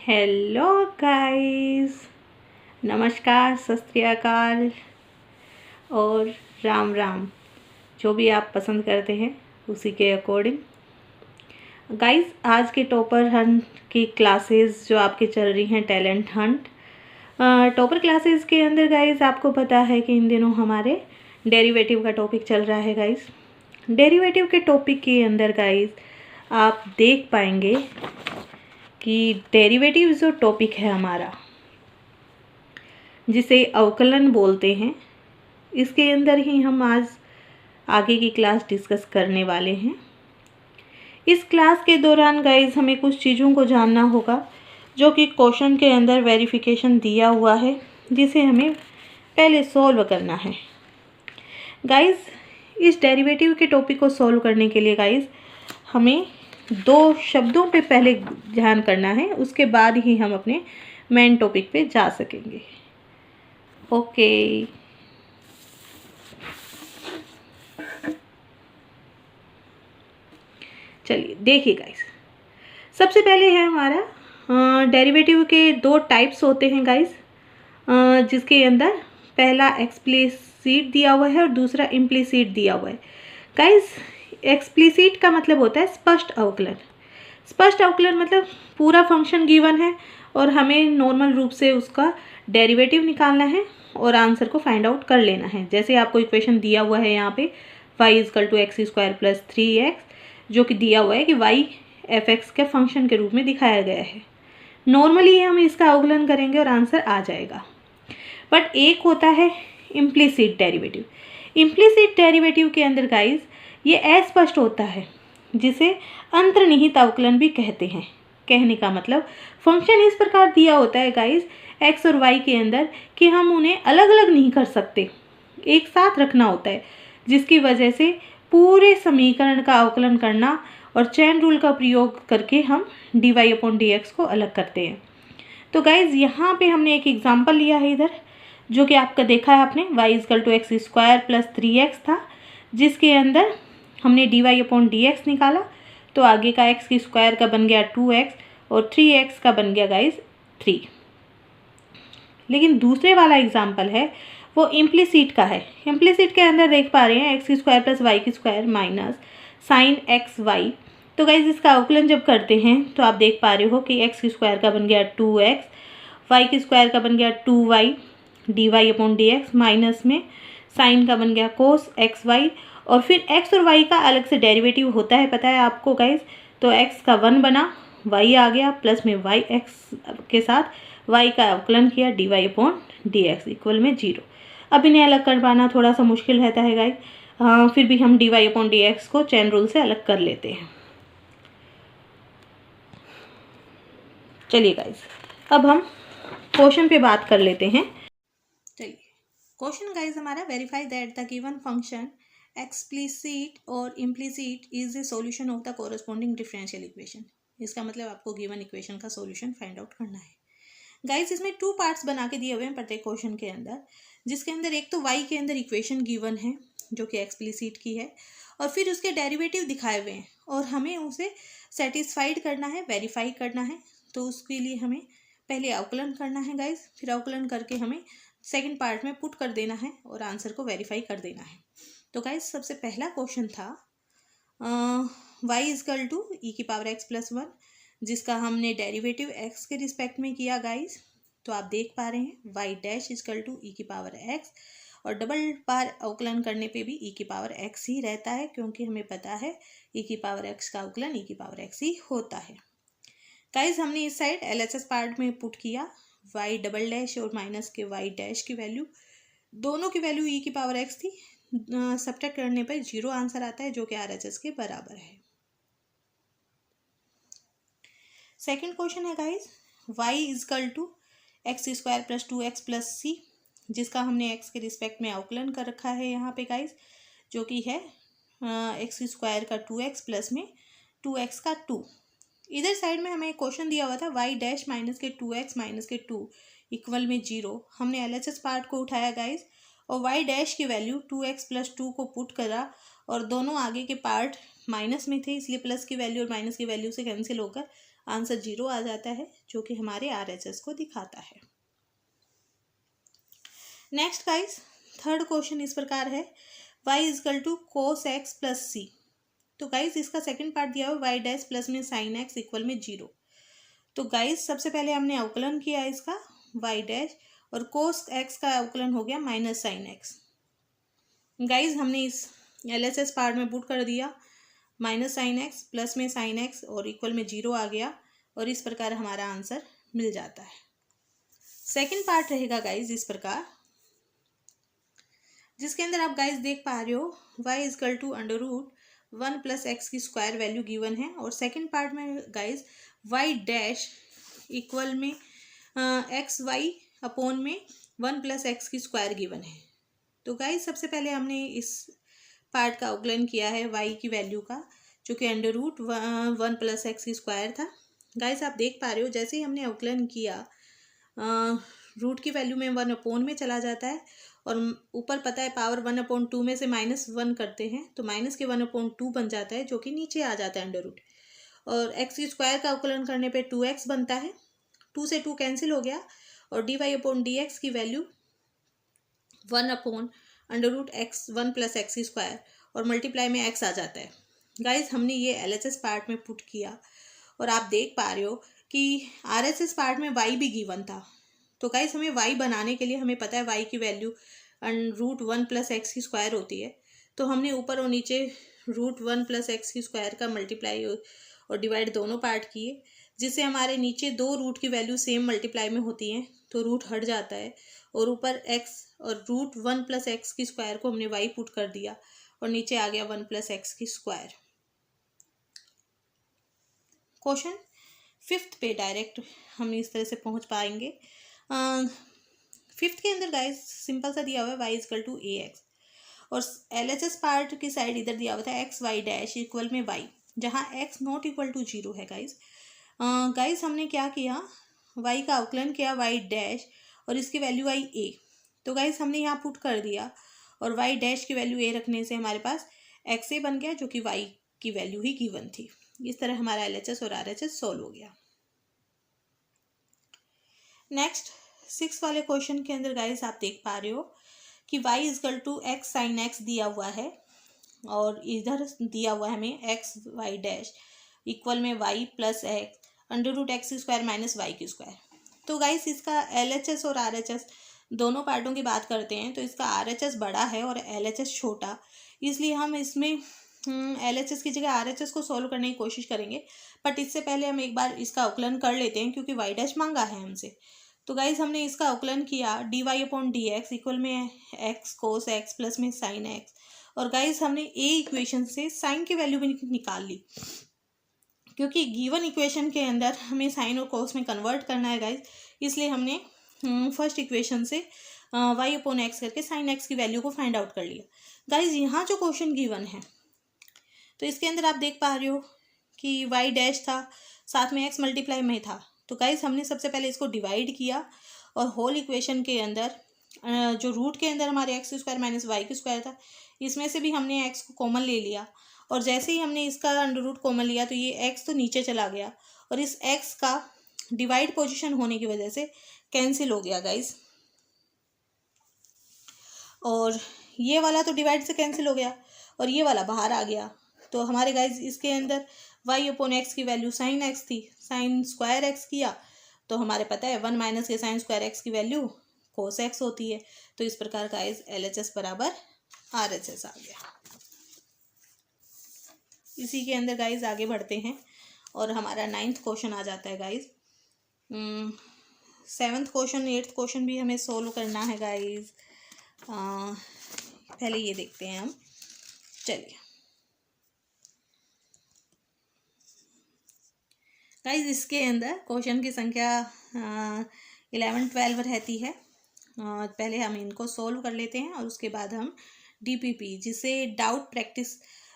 Hello guys, नमस्कार, सत श्री अकाल और राम राम। जो भी आप पसंद करते हैं उसी के अकॉर्डिंग गाइस, आज के टॉपर हंट की क्लासेस जो आपकी चल रही हैं, टैलेंट हंट टॉपर क्लासेस के अंदर गाइस, आपको पता है कि इन दिनों हमारे डेरिवेटिव का टॉपिक चल रहा है गाइस। डेरिवेटिव के टॉपिक के अंदर गाइस आप देख पाएंगे कि डेरिवेटिव जो टॉपिक है हमारा, जिसे अवकलन बोलते हैं, इसके अंदर ही हम आज आगे की क्लास डिस्कस करने वाले हैं। इस क्लास के दौरान गाइस हमें कुछ चीज़ों को जानना होगा जो कि क्वेश्चन के अंदर वेरिफिकेशन दिया हुआ है, जिसे हमें पहले सॉल्व करना है। गाइस, इस डेरिवेटिव के टॉपिक को सॉल्व करने के लिए गाइस हमें दो शब्दों पे पहले ध्यान करना है, उसके बाद ही हम अपने मेन टॉपिक पे जा सकेंगे। ओके, चलिए देखिए गाइस, सबसे पहले है हमारा डेरिवेटिव के दो टाइप्स होते हैं गाइस, जिसके अंदर पहला एक्सप्लिसिट दिया हुआ है और दूसरा इम्प्लिसिट दिया हुआ है। गाइस, एक्सप्लिसिट का मतलब होता है स्पष्ट अवकलन। स्पष्ट अवकलन मतलब पूरा फंक्शन गिवन है और हमें नॉर्मल रूप से उसका डेरिवेटिव निकालना है और आंसर को फाइंड आउट कर लेना है। जैसे आपको इक्वेशन दिया हुआ है यहाँ पे y=x² + 3x, जो कि दिया हुआ है कि y f(x) के फंक्शन के रूप में दिखाया गया है। नॉर्मली हम इसका अवकलन करेंगे और आंसर आ जाएगा। बट एक होता है इम्प्लिसिट डेरिवेटिव। इम्प्लिसिट डेरिवेटिव के अंदर गाइस ये अस्पष्ट होता है, जिसे अंतर्निहित अवकलन भी कहते हैं। कहने का मतलब फंक्शन इस प्रकार दिया होता है गाइस x और y के अंदर कि हम उन्हें अलग अलग नहीं कर सकते, एक साथ रखना होता है, जिसकी वजह से पूरे समीकरण का अवकलन करना और चेन रूल का प्रयोग करके हम dy/dx को अलग करते हैं। तो गाइज यहाँ पे हमने एक एग्जाम्पल लिया है इधर, जो कि आपका देखा है आपने, y=x² + 3x था, जिसके अंदर हमने dy/dx निकाला तो आगे का x की स्क्वायर का बन गया 2x और 3x का बन गया गाइज 3। लेकिन दूसरे वाला एग्जाम्पल है वो इम्प्लिसिट का है। इम्प्लिसिट के अंदर देख पा रहे हैं x² + y² minus sine xy। तो गाइज इसका अवकलन जब करते हैं तो आप देख पा रहे हो कि x की स्क्वायर का बन गया 2x, y की स्क्वायर का बन गया 2y, dy/dx माइनस में साइन का बन गया कोस xy, और फिर x और y का अलग से डेरिवेटिव होता है, पता है आपको गाइज। तो x का 1 बना, y आ गया, प्लस में y x के साथ y का अवकलन किया, dy/dx इक्वल में 0। अब इन्हें अलग कर पाना थोड़ा सा मुश्किल रहता है गाइज, फिर भी हम dy/dx को चेन रूल से अलग कर लेते हैं। चलिए गाइज, अब हम क्वेश्चन पे बात कर लेते हैं। चलिए, क्वेश्चन गाइज हमारा, verify that the given function explicit और implicit is the solution of the corresponding differential equation. इसका मतलब आपको गिवन इक्वेशन का सॉल्यूशन फाइंड आउट करना है। गाइज इसमें 2 पार्ट्स बना के दिए हुए हैं प्रत्येक क्वेश्चन के अंदर, जिसके अंदर एक तो y के अंदर इक्वेशन गिवन है जो कि एक्सप्लिसिट की है, और फिर उसके डेरिवेटिव दिखाए हुए हैं और हमें उसे सेटिस्फाइड करना है, वेरीफाई करना है। तो उसके लिए हमें पहले अवकलन करना है गाइज, फिर अवकलन करके हमें सेकंड पार्ट में पुट कर देना है और आंसर को वेरीफाई कर देना है। तो गाइज सबसे पहला क्वेश्चन था y=e⁻x + 1, जिसका हमने डेरिवेटिव x के रिस्पेक्ट में किया गाइज। तो आप देख पा रहे हैं y'=e⁻x, और डबल बार अवकलन करने पे भी e⁻x ही रहता है, क्योंकि हमें पता है e⁻x का अवकलन e⁻x ही होता है। गाइज हमने इस साइड LHS पार्ट में पुट किया y' और माइनस के y' की वैल्यू, दोनों की वैल्यू e⁻x थी, सब्ट्रैक्ट करने पर 0 आंसर आता है, जो कि RHS के बराबर है। सेकंड क्वेश्चन है गाइज, y=x² + 2x + c, जिसका हमने x के रिस्पेक्ट में अवकलन कर रखा है यहाँ पे गाइज, जो कि है x² का 2x प्लस में 2x का 2। इधर साइड में हमें क्वेश्चन दिया हुआ था y' माइनस के 2x माइनस के 2 इक्वल में 0। हमने LHS पार्ट को उठाया गाइज और y' की वैल्यू 2x + 2 को पुट करा, और दोनों आगे के पार्ट माइनस में थे, इसलिए प्लस की वैल्यू और माइनस की वैल्यू से कैंसिल होकर आंसर 0 आ जाता है, जो कि हमारे RHS को दिखाता है। नेक्स्ट गाइस, थर्ड क्वेश्चन इस प्रकार है, y is equal to cos x plus c. तो गाइस इसका सेकंड पार्ट दिया हुआ y डैश प्लस में sin x इक्वल में 0। तो गाइस सबसे पहले हमने अवकलन किया इसका y डैश, और cos x का अवकलन हो गया माइनस साइन x। गाइस हमने इस LHS पार्ट में पुट कर दिया, माइनस साइन x प्लस में साइन x और इक्वल में 0 आ गया, और इस प्रकार हमारा आंसर मिल जाता है। सेकंड पार्ट रहेगा गाइस इस प्रकार, जिसके अंदर आप गाइस देख पा रहे हो y is equal to under root 1 plus x की स्क्वायर वैल्यू गिवन है, और सेकंड पार्ट में गाइस y डैश इक्वल में एक्स वाई अपॉन में 1 प्लस एक्स की स्क्वायर गिवन है। तो गाइस सबसे पहले हमने इस पार्ट का अवकलन किया है y की वैल्यू का, जो कि अंडर रूट 1 प्लस एक्स की स्क्वायर था। गाइस आप देख पा रहे हो जैसे ही हमने अवकलन किया रूट की वैल्यू में 1 अपॉन में चला जाता है, और ऊपर पता है पावर 1/2 में से -1 करते हैं तो माइनस के 1/2 बन जाता है, जो कि नीचे आ जाता है अंडर रूट, और x की स्क्वायर का अवकलन करने पे 2x बनता है, 2 से 2 कैंसिल हो गया, और dy/dx की वैल्यू 1/√x 1 प्लस एक्स की स्क्वायर और मल्टीप्लाई में x आ जाता है। गाइज हमने ये LHS पार्ट में पुट किया, और आप देख पा रहे हो कि RHS पार्ट में y भी गिवन था। तो गाइज हमें y बनाने के लिए हमें पता है y की वैल्यू √1 प्लस एक्स की स्क्वायर होती है, तो हमने ऊपर और नीचे √1 प्लस एक्स की स्क्वायर का मल्टीप्लाई और डिवाइड दोनों पार्ट किए, जिससे हमारे नीचे दो रूट की वैल्यू सेम मल्टीप्लाई में होती हैं, तो रूट हट जाता है, और ऊपर x और √1 प्लस एक्स की स्क्वायर को हमने y पुट कर दिया, और नीचे आ गया 1 प्लस एक्स की स्क्वायर। क्वेश्चन फिफ्थ पे डायरेक्ट हम इस तरह से पहुंच पाएंगे। फिफ्थ के अंदर गाइस सिंपल सा दिया हुआ है y इजकल टू ax, और LHS पार्ट की साइड इधर दिया हुआ था एक्स वाई डैश इक्वल में y, जहाँ x नॉट इक्वल टू 0 है गाइस। गाइस हमने क्या किया, y का अवकलन किया y डैश, और इसकी वैल्यू आई a, तो गाइस हमने यहाँ पुट कर दिया, और y डैश की वैल्यू a रखने से हमारे पास xa बन गया, जो कि y की वैल्यू ही गिवन थी। इस तरह हमारा LHS और RHS सॉल्व हो गया। नेक्स्ट 6 वाले क्वेश्चन के अंदर गाइस आप देख पा रहे हो कि y is equal to x sine x दिया हुआ है, और इधर दिया हुआ है हमें एक्स वाई डैश इक्वल में y plus x under root x square minus y की स्क्वायर। तो गाइस इसका LHS और RHS दोनों पार्टों की बात करते हैं, तो इसका RHS बड़ा है और LHS छोटा, इसलिए हम इसमें LHS की जगह RHS को सॉल्व करने की कोशिश करेंगे, बट इससे पहले हम एक बार इसका अवकलन कर लेते हैं, क्योंकि y डैश मांगा है हमसे। तो गाइज हमने इसका अवकलन किया dy/dx इक्वल में x cos x प्लस में sin x, और गाइज हमने ए इक्वेशन से साइन की वैल्यू भी निकाल ली, क्योंकि गिवन इक्वेशन के अंदर हमें साइन और कोस में कन्वर्ट करना है गाइज, इसलिए हमने फर्स्ट इक्वेशन से y/x करके साइन x की वैल्यू को फाइंड आउट कर लिया। गाइज यहाँ जो क्वेश्चन गिवन है, तो इसके अंदर आप देख पा रहे हो कि y डैश था, साथ में x मल्टीप्लाई में था, तो गाइज हमने सबसे पहले इसको डिवाइड किया, और होल इक्वेशन के अंदर जो रूट के अंदर हमारे एक्स स्क्वायर माइनस वाई की स्क्वायर था, इसमें से भी हमने x को कॉमन ले लिया, और जैसे ही हमने इसका अंडर रूट कॉमन लिया तो ये x तो नीचे चला गया, और इस x का डिवाइड पोजीशन होने की वजह से कैंसिल हो गया गाइज, और ये वाला तो डिवाइड से कैंसिल हो गया, और ये वाला बाहर आ गया। तो हमारे गाइज इसके अंदर y/x की वैल्यू साइन x थी, साइन स्क्वायर x किया तो हमारे पता है 1 माइनस के साइन स्क्वायर x की वैल्यू कोस x होती है। तो इस प्रकार गाइज LHS बराबर RHS आ गया। इसी के अंदर गाइज आगे बढ़ते हैं, और हमारा 9th क्वेश्चन आ जाता है guys. 7th question 8th question भी हमें सोल्व करना है गाइज। पहले ये देखते हैं हम, चलिए गाइज इसके अंदर क्वेश्चन की संख्या 11-12 रहती है। पहले हम इनको सोल्व कर लेते हैं, और उसके बाद हम DPP जिसे डाउट प्रैक्टिस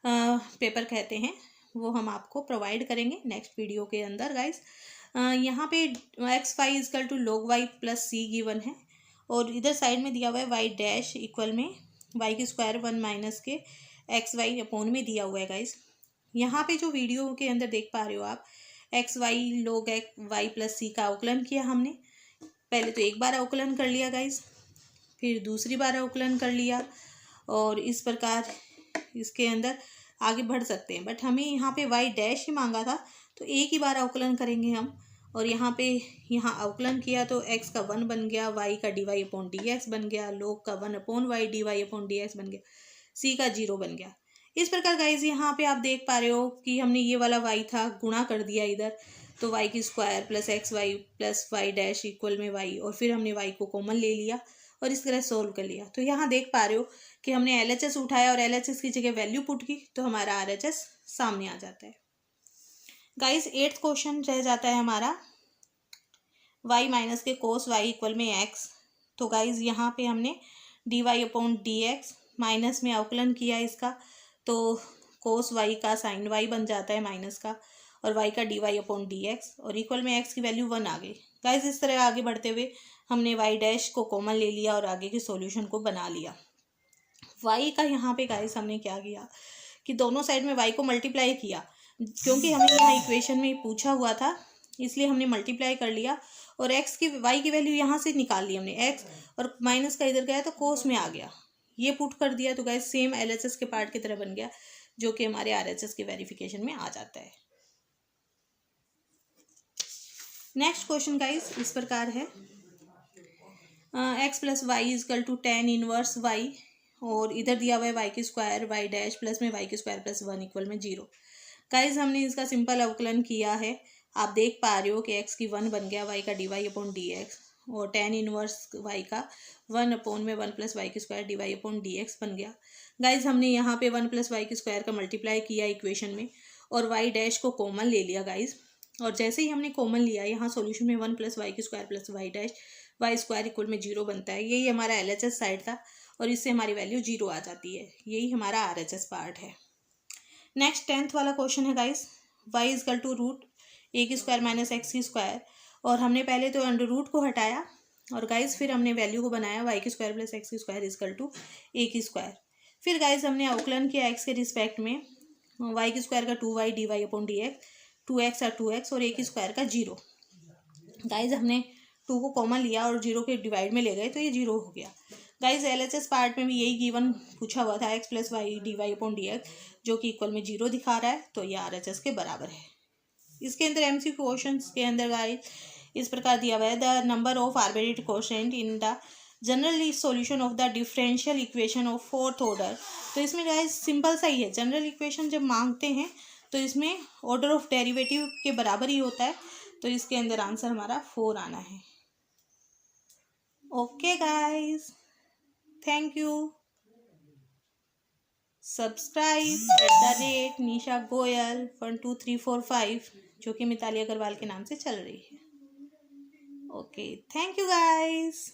पेपर कहते हैं वो हम आपको प्रोवाइड करेंगे नेक्स्ट वीडियो के अंदर गाइज। यहाँ पे x y equal to log y plus C given है, और इधर साइड में दिया हुआ है y डैश इक्वल में y की स्क्वायर 1 माइनस के एक्स वाई अपॉन में दिया हुआ है गाइज। यहाँ पे जो वीडियो के अंदर देख पा रहे हो आप x y log y plus c का अवकलन किया हमने। पहले तो एक बार अवकलन कर लिया गाइस, फिर दूसरी बार अवकलन कर लिया, और इस प्रकार इसके अंदर आगे बढ़ सकते हैं। बट हमें यहाँ पे वाई डैश ही मांगा था, तो एक ही बार अवकलन करेंगे हम। और यहाँ अवकलन किया तो एक्स का 1 बन गया, वाई का d y upon d x बन गया, लोग का 1 upon y d y upon d x बन गया, सी का 0 बन गया। इस प्रकार गाइज यहाँ पे आप देख पा रहे हो कि हमने ये वाला वाई था गुणा कर दिया इधर, तो वाई की square plus x y plus y dash equal में वाई, और फिर हमने वाई को कॉमन ले लिया और इस तरह सोल्व कर लिया। तो यहाँ देख पा रहे हो कि हमने LHS उठाया और LHS की जगह वैल्यू पुट की, तो हमारा RHS सामने आ जाता है। गाइज 8th क्वेश्चन रह जाता है हमारा y माइनस के कोस y इक्वल में x। तो गाइज यहाँ पे हमने d y upon d x minus में अवकलन किया इसका, तो कोस y का साइन y बन जाता है माइनस का, और y का d y upon d x, और इक्वल में x की वैल्यू 1 आ गई। गाइज इस तरह आगे बढ़ते हुए हमने y डैश को कॉमन ले लिया और आगे के सॉल्यूशन को बना लिया। y का यहाँ पे गाइज हमने क्या किया कि दोनों साइड में y को मल्टीप्लाई किया, क्योंकि हमें यहाँ इक्वेशन में पूछा हुआ था इसलिए हमने मल्टीप्लाई कर लिया, और x की y की वैल्यू यहाँ से निकाल ली हमने, x और माइनस का इधर गया तो कोस में आ गया, ये पुट कर दिया। तो गाइज सेम LHS के पार्ट की तरह बन गया, जो कि हमारे RHS के वेरिफिकेशन में आ जाता है। नेक्स्ट क्वेश्चन गाइज इस प्रकार है, x plus y equal to tan inverse y, और इधर दिया हुआ है y की स्क्वायर वाई डैश प्लस में y की स्क्वायर प्लस 1 इक्वल में 0। गाइज हमने इसका सिंपल अवकलन किया है, आप देख पा रहे हो कि x की 1 बन गया, y का d y upon d x, और tan इनवर्स y का 1 अपॉन में 1 प्लस वाई की square d y upon d x बन गया। गाइज हमने यहाँ पे 1 प्लस वाई की स्क्वायर का मल्टीप्लाई किया इक्वेशन में, और y डैश को कॉमन ले लिया गाइज, और जैसे ही हमने कॉमन लिया यहाँ सॉल्यूशन में 1 प्लस वाई की square plus y dash y square equal में 0 बनता है। यही हमारा LHS साइड था, और इससे हमारी वैल्यू 0 आ जाती है। यही हमारा RHS पार्ट है। नेक्स्ट 10th वाला क्वेश्चन है guys, y is equal to root a की स्क्वायर माइनस एक्स की स्क्वायर, और हमने पहले तो अंडर रूट को हटाया, और गाइज फिर हमने वैल्यू को बनाया y की स्क्वायर प्लस एक्स की स्क्वायर इजकल टू ए की स्क्वायर। फिर गाइज हमने अवकलन किया x के रिस्पेक्ट में, y की स्क्वायर का 2y d y upon d x, 2x और 2x, और ए की स्क्वायर का 0। गाइज हमने 2 को कॉमन लिया और 0 के डिवाइड में ले गए, तो ये 0 हो गया। गाइज LHS पार्ट में भी यही गिवन पूछा हुआ था, x plus y d y upon d x, जो कि इक्वल में 0 दिखा रहा है, तो ये RHS के बराबर है। इसके अंदर MCQ क्वेश्चंस के अंदर गाइज इस प्रकार दिया हुआ है, the number of arbitrary quotient in the general solution of the differential equation of 4th order. तो इसमें गाइज सिंपल सा ही है, जनरल इक्वेशन जब मांगते हैं तो इसमें ऑर्डर ऑफ डेरिवेटिव के बराबर ही होता है, तो इसके अंदर आंसर हमारा 4 आना है। Okay guys, thank you. Subscribe @निशा गोयल 1 2 3 4 5, जो कि मिताली अग्रवाल के नाम से चल रही है। Okay, thank you guys.